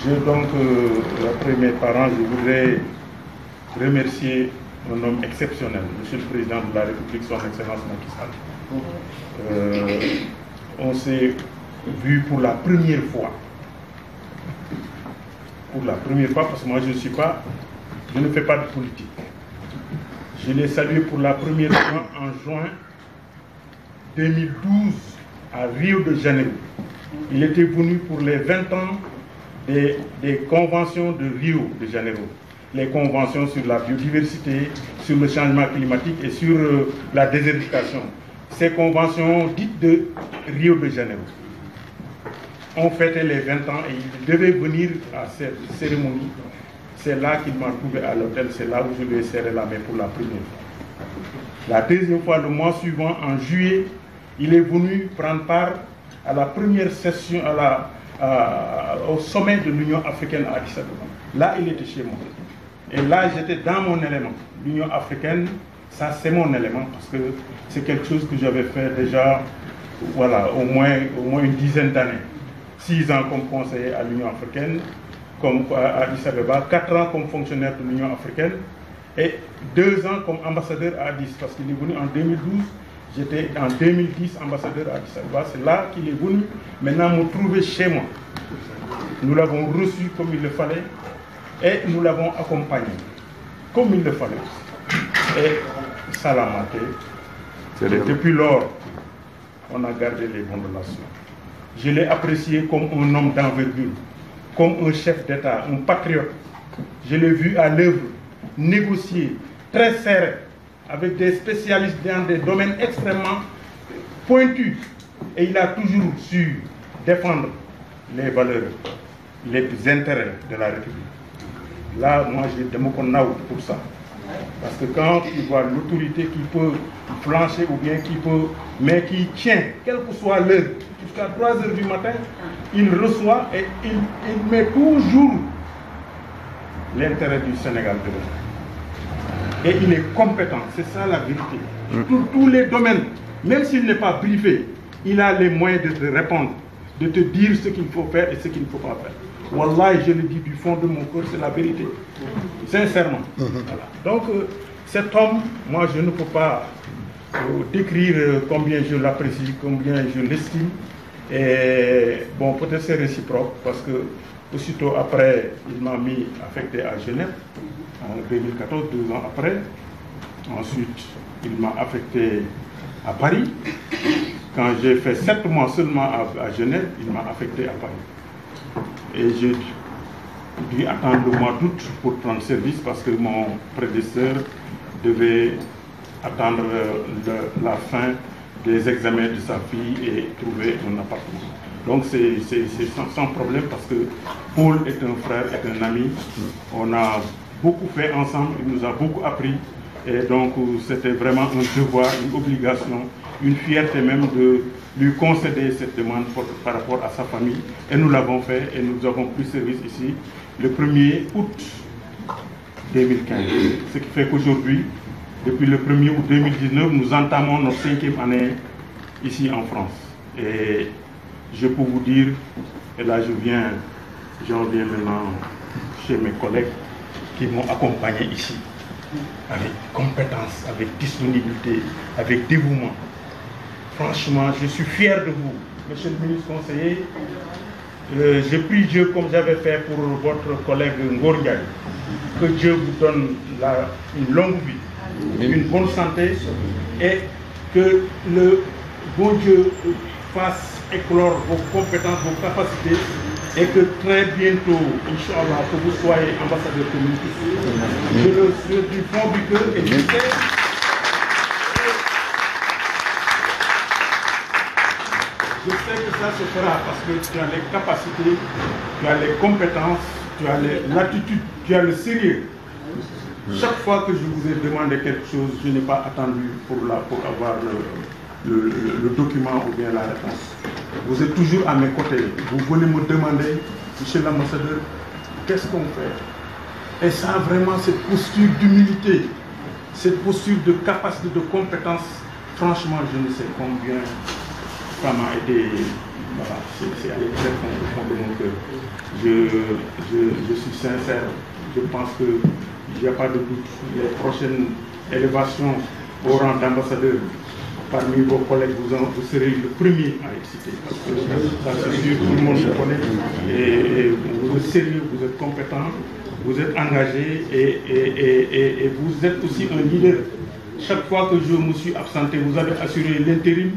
Donc, après mes parents, je voudrais remercier un homme exceptionnel, Monsieur le Président de la République, son Excellence Macky Sall. On s'est vu pour la première fois. Pour la première fois, parce que moi je ne fais pas de politique. Je l'ai salué pour la première fois en juin 2012 à Rio de Janeiro. Il était venu pour les 20 ans des conventions de Rio de Janeiro. Les conventions sur la biodiversité, sur le changement climatique et sur la désertification. Ces conventions dites de Rio de Janeiro. On fêtait les 20 ans et il devait venir à cette cérémonie. C'est là qu'il m'a trouvé à l'hôtel, c'est là où je lui ai serré la main pour la première fois. La deuxième fois, le mois suivant, en juillet, il est venu prendre part à la première session, au sommet de l'Union africaine à Addis Abeba. Là, il était chez moi. Et là, j'étais dans mon élément. L'Union africaine, ça c'est mon élément parce que c'est quelque chose que j'avais fait déjà, voilà, au moins une dizaine d'années. 6 ans comme conseiller à l'Union africaine, comme à Addis Abeba, 4 ans comme fonctionnaire de l'Union africaine et 2 ans comme ambassadeur à Addis, parce qu'il est venu en 2012, j'étais en 2010 ambassadeur à Addis Abeba, c'est là qu'il est venu maintenant me trouver chez moi. Nous l'avons reçu comme il le fallait et nous l'avons accompagné comme il le fallait. Et ça l'a marqué. Depuis lors, on a gardé les bonnes relations. Je l'ai apprécié comme un homme d'envergure, comme un chef d'État, un patriote. Je l'ai vu à l'œuvre, négocier, très serré, avec des spécialistes dans des domaines extrêmement pointus. Et il a toujours su défendre les valeurs, les intérêts de la République. Là, moi, j'ai des mots qu'on a pour ça. Parce que quand tu vois l'autorité qui peut flancher ou bien qui peut, mais qui tient, quelle que soit l'heure, jusqu'à 3 h du matin, il reçoit et il met toujours l'intérêt du Sénégal devant. Et il est compétent, c'est ça la vérité. Sur tous les domaines, même s'il n'est pas briefé, il a les moyens de te répondre, de te dire ce qu'il faut faire et ce qu'il ne faut pas faire. Wallah, je le dis du fond de mon cœur, c'est la vérité. Sincèrement. Voilà. Donc, cet homme, moi, je ne peux pas décrire combien je l'apprécie, combien je l'estime. Et bon, peut-être c'est réciproque, parce que aussitôt après, il m'a mis affecté à Genève, en 2014, 2 ans après. Ensuite, il m'a affecté à Paris. Quand j'ai fait 7 mois seulement à Genève, il m'a affecté à Paris. Et j'ai dû attendre le mois d'août pour prendre service parce que mon prédécesseur devait attendre la fin des examens de sa fille et trouver un appartement. Donc c'est sans problème parce que Paul est un frère, est un ami. On a beaucoup fait ensemble, il nous a beaucoup appris. Et donc c'était vraiment un devoir, une obligation, une fierté même de lui concéder cette demande par rapport à sa famille. Et nous l'avons fait et nous avons pris service ici le 1er août 2015. Ce qui fait qu'aujourd'hui, depuis le 1er août 2019, nous entamons notre 5e année ici en France. Et je peux vous dire, et là j'en viens maintenant chez mes collègues qui m'ont accompagné ici, avec compétence, avec disponibilité, avec dévouement. Franchement, je suis fier de vous, monsieur le ministre conseiller. Je prie Dieu, comme j'avais fait pour votre collègue Ngor Ndiaye, que Dieu vous donne une longue vie, une bonne santé, et que le bon Dieu fasse éclore vos compétences, vos capacités, et que très bientôt, Inch'Allah, que vous soyez ambassadeur communiste. Je le souhaite du fond du cœur et je sais que ça se fera parce que tu as les capacités, tu as les compétences, tu as l'attitude, tu as le sérieux. Chaque fois que je vous ai demandé quelque chose, je n'ai pas attendu pour avoir le document ou bien la réponse. Vous êtes toujours à mes côtés. Vous venez me demander, monsieur l'ambassadeur, qu'est-ce qu'on fait? Et ça, vraiment, cette posture d'humilité, cette posture de capacité, de compétence, franchement, je ne sais combien ça m'a été, voilà, c'est allé très fond de mon cœur. Je suis sincère, je pense qu'il n'y a pas de doute. Les prochaines élévations au rang d'ambassadeur, parmi vos collègues, vous serez le premier à être cité. Parce que ça c'est sûr, tout le monde le connaît. Et vous êtes sérieux, vous êtes compétent, vous êtes engagé et vous êtes aussi un leader. Chaque fois que je me suis absenté, vous avez assuré l'intérim.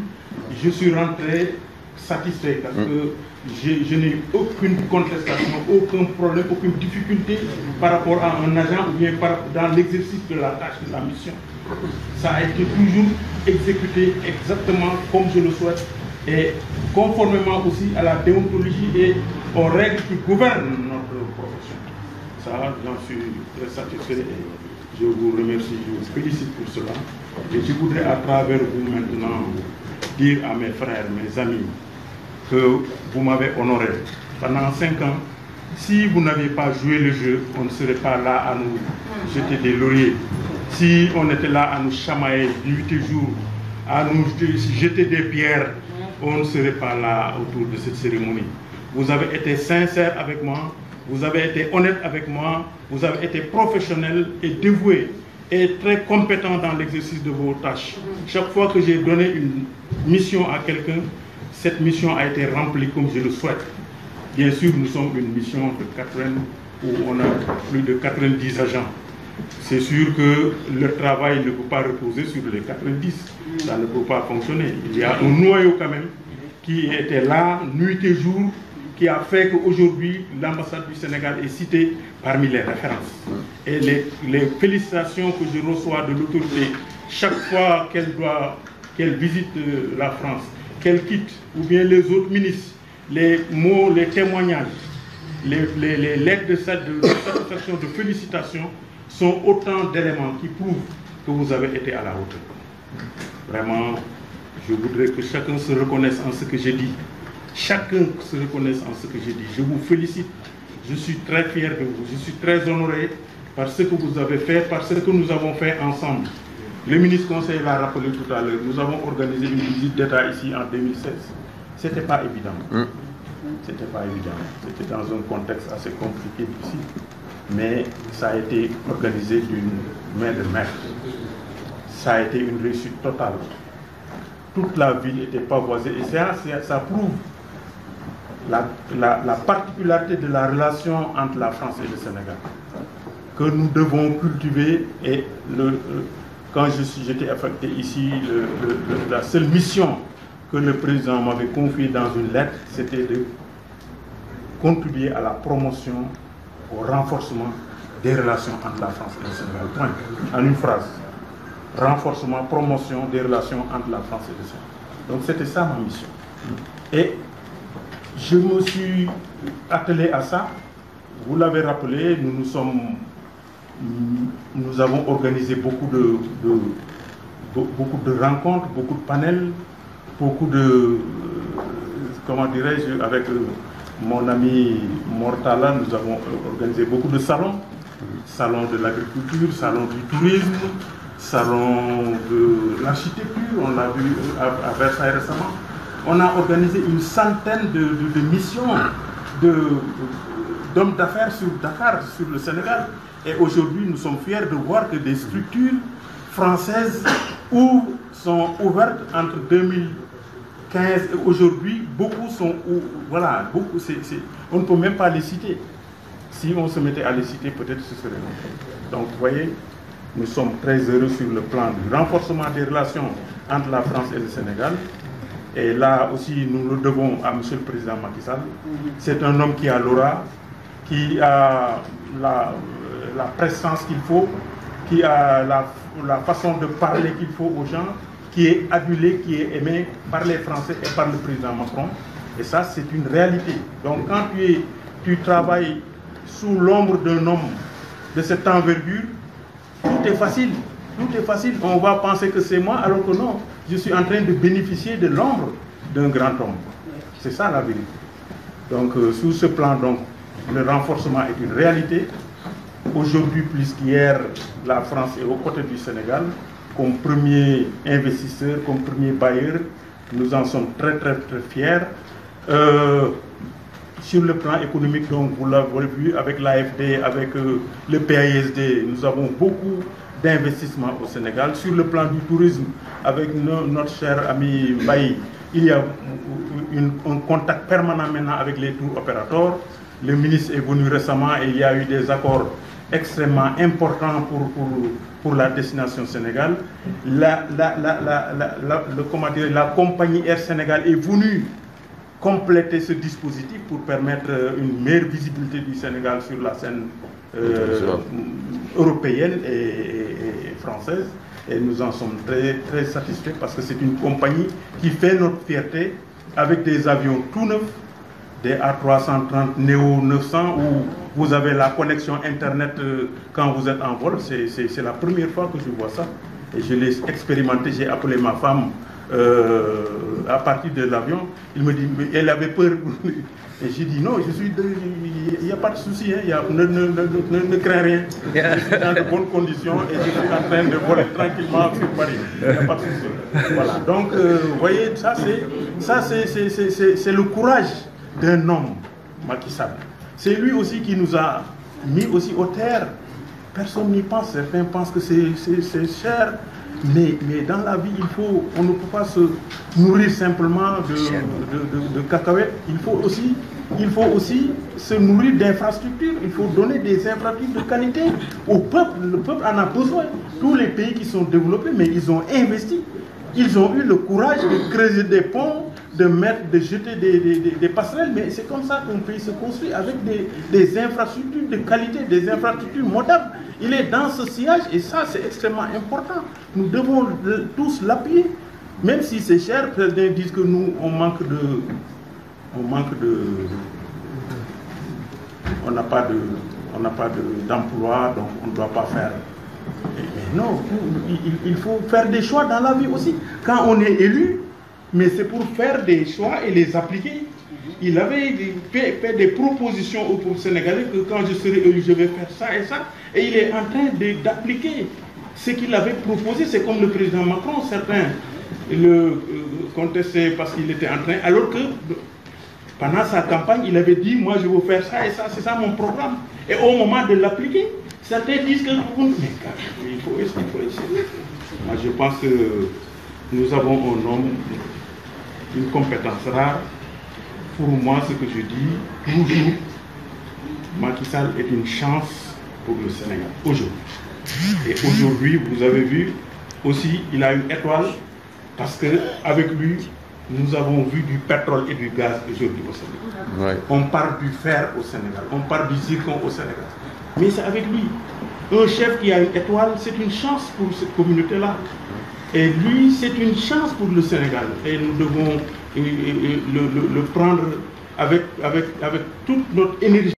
Je suis rentré satisfait parce que je n'ai eu aucune contestation, aucun problème, aucune difficulté par rapport à un agent ou bien dans l'exercice de la tâche, de la mission. Ça a été toujours exécuté exactement comme je le souhaite et conformément aussi à la déontologie et aux règles qui gouvernent notre profession. Ça, j'en suis très satisfait et je vous remercie, je vous félicite pour cela. Et je voudrais à travers vous maintenant dire à mes frères, mes amis, que vous m'avez honoré. Pendant 5 ans, si vous n'aviez pas joué le jeu, on ne serait pas là à nous jeter des lauriers. Si on était là à nous chamailler nuit et jour, à nous jeter des pierres, on ne serait pas là autour de cette cérémonie. Vous avez été sincère avec moi, vous avez été honnête avec moi, vous avez été professionnel et dévoué et très compétent dans l'exercice de vos tâches. Chaque fois que j'ai donné une mission à quelqu'un, cette mission a été remplie comme je le souhaite. Bien sûr, nous sommes une mission de 80 où on a plus de 90 agents. C'est sûr que le travail ne peut pas reposer sur les 90. Ça ne peut pas fonctionner. Il y a un noyau quand même qui était là, nuit et jour, qui a fait qu'aujourd'hui, l'ambassade du Sénégal est citée parmi les références. Et les félicitations que je reçois de l'autorité, chaque fois qu'elle visite la France, qu'elle quitte, ou bien les autres ministres, les mots, les témoignages, les lettres de satisfaction, de félicitations, sont autant d'éléments qui prouvent que vous avez été à la hauteur. Vraiment, je voudrais que chacun se reconnaisse en ce que j'ai dit. Chacun se reconnaisse en ce que j'ai dit. Je vous félicite. Je suis très fier de vous. Je suis très honoré par ce que vous avez fait, par ce que nous avons fait ensemble. Le ministre conseiller l'a rappelé tout à l'heure. Nous avons organisé une visite d'État ici en 2016. Ce n'était pas évident. C'était pas évident. C'était dans un contexte assez compliqué, difficile. Mais ça a été organisé d'une main de maître. Ça a été une réussite totale. Toute la ville était pavoisée et ça prouve la particularité de la relation entre la France et le Sénégal que nous devons cultiver. Et quand j'étais affecté ici, la seule mission que le président m'avait confiée dans une lettre, c'était de contribuer à la promotion, au renforcement des relations entre la France et le Sénégal. Point. En une phrase. Renforcement, promotion des relations entre la France et le Sénégal. Donc c'était ça ma mission. Et je me suis attelé à ça. Vous l'avez rappelé, nous avons organisé beaucoup de rencontres, beaucoup de panels, beaucoup de, comment dirais-je, avec mon ami Mortala, nous avons organisé beaucoup de salons. Salon de l'agriculture, salon du tourisme, salon de l'architecture, on l'a vu à Versailles récemment. On a organisé une centaine de missions d'hommes d'affaires sur Dakar, sur le Sénégal. Et aujourd'hui, nous sommes fiers de voir que des structures françaises sont ouvertes entre 2015 et aujourd'hui. Beaucoup sont, voilà, beaucoup, on ne peut même pas les citer. Si on se mettait à les citer, peut-être ce serait long. Donc, vous voyez, nous sommes très heureux sur le plan du renforcement des relations entre la France et le Sénégal. Et là aussi, nous le devons à M. le Président Macky Sall. C'est un homme qui a l'aura, qui a la présence qu'il faut, qui a la façon de parler qu'il faut aux gens, qui est adulé, qui est aimé par les Français et par le président Macron. Et ça, c'est une réalité. Donc, quand tu travailles sous l'ombre d'un homme de cette envergure, tout est facile. Tout est facile. On va penser que c'est moi, alors que non. Je suis en train de bénéficier de l'ombre d'un grand homme. C'est ça la vérité. Donc, sur ce plan, donc, le renforcement est une réalité. Aujourd'hui, plus qu'hier, la France est aux côtés du Sénégal comme premier investisseur, comme premier bailleur, Nous en sommes très fiers. Sur le plan économique, donc, vous l'avez vu, avec l'AFD, avec le PAISD, nous avons beaucoup d'investissements au Sénégal. Sur le plan du tourisme, avec notre cher ami Bailly, il y a un contact permanent maintenant avec les tours opérateurs. Le ministre est venu récemment et il y a eu des accords extrêmement importants pour la destination Sénégal. La compagnie Air Sénégal est venue compléter ce dispositif pour permettre une meilleure visibilité du Sénégal sur la scène européenne et française. Et nous en sommes très satisfaits parce que c'est une compagnie qui fait notre fierté avec des avions tout neufs, des A330 Neo 900 où vous avez la connexion Internet quand vous êtes en vol. C'est la première fois que je vois ça. Et je l'ai expérimenté, j'ai appelé ma femme à partir de l'avion. Elle avait peur. Et j'ai dit non, il n'y a pas de souci, hein, ne crains rien. Je suis dans de bonnes conditions et je suis en train de voler tranquillement sur Paris. Il n'y a pas de souci. Voilà. Donc, vous voyez, ça c'est le courage d'un homme, Macky Sall. C'est lui aussi qui nous a mis aussi au terre. Personne n'y pense, certains pensent que c'est cher. Mais dans la vie, on ne peut pas se nourrir simplement de cacahuètes. Il faut aussi se nourrir d'infrastructures. Il faut donner des infrastructures de qualité au peuple. Le peuple en a besoin. Tous les pays qui sont développés, mais ils ont investi. Ils ont eu le courage de creuser des ponts, de jeter des passerelles. Mais c'est comme ça qu'un pays se construit, avec des infrastructures de qualité, des infrastructures modernes. Il est dans ce sillage et ça c'est extrêmement important. Nous devons tous l'appuyer. Même si c'est cher, certains disent que nous on n'a pas d'emploi, donc on ne doit pas faire. Mais non, il faut faire des choix dans la vie aussi. Quand on est élu, mais c'est pour faire des choix et les appliquer. Il avait fait des propositions au peuple sénégalais que quand je serai élu, je vais faire ça et ça. Et il est en train d'appliquer ce qu'il avait proposé. C'est comme le président Macron, certains le contestaient parce qu'il était en train, alors que pendant sa campagne, il avait dit, moi je veux faire ça et ça, c'est ça mon programme. Et au moment de l'appliquer, certains disent que il faut essayer. Moi je pense que nous avons un homme, une compétence rare. Pour moi, ce que je dis toujours, Macky Sall est une chance pour le Sénégal, aujourd'hui. Et aujourd'hui, vous avez vu aussi, il a une étoile, parce qu'avec lui, nous avons vu du pétrole et du gaz aujourd'hui au Sénégal. Ouais. On parle du fer au Sénégal, on parle du zircon au Sénégal. Mais c'est avec lui. Un chef qui a une étoile, c'est une chance pour cette communauté-là. Et lui, c'est une chance pour le Sénégal. Et nous devons le prendre avec toute notre énergie.